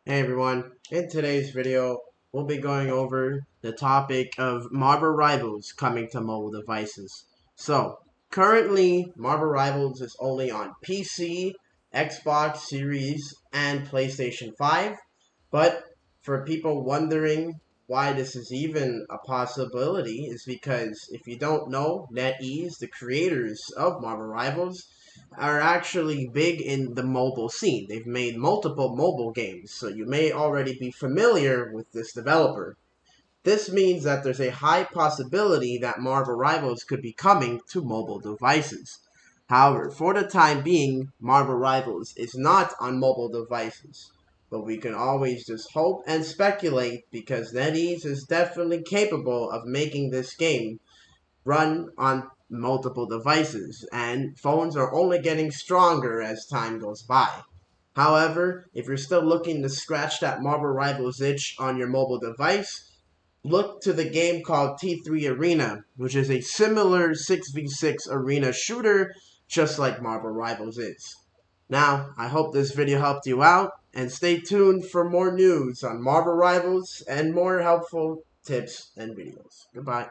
Hey everyone, in today's video, we'll be going over the topic of Marvel Rivals coming to mobile devices. So, currently, Marvel Rivals is only on PC, Xbox Series, and PlayStation 5, but for people wondering why this is even a possibility is because if you don't know, NetEase, the creators of Marvel Rivals, are actually big in the mobile scene. They've made multiple mobile games, so you may already be familiar with this developer. This means that there's a high possibility that Marvel Rivals could be coming to mobile devices. However, for the time being, Marvel Rivals is not on mobile devices. But we can always just hope and speculate because NetEase is definitely capable of making this game run on multiple devices, and phones are only getting stronger as time goes by. However, if you're still looking to scratch that Marvel Rivals itch on your mobile device, look to the game called T3 Arena, which is a similar 6v6 arena shooter, just like Marvel Rivals is. Now, I hope this video helped you out, and stay tuned for more news on Marvel Rivals and more helpful tips and videos. Goodbye.